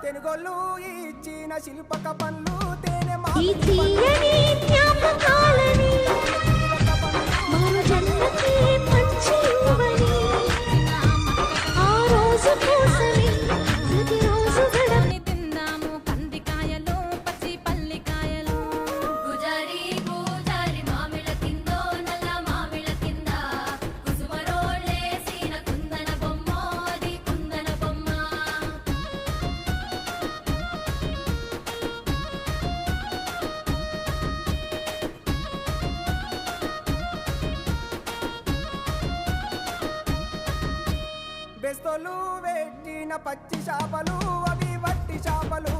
తెనుగోళ్ళు ఇచ్చిన శిల్పక పనులు తేనె ఈ తీయని జ్ఞాపకాలని మరు జన్మకి పంచి ఇవ్వని ఆ రోజు కోసమే ప్రతిరోజు గడపని తిందాము కందికాయలు పచ్చి పల్లికాయలు గుజారి గుజారి మామిళ్ళ కిందో నల్ల మామిళ్ళ కింద కుసుమరోళ్ళేసిన కుందన బొమ్మ అది కుందన బొమ్మ బెస్తోలు పెట్టిన పచ్చి చేపలు అవి వట్టి చేపలు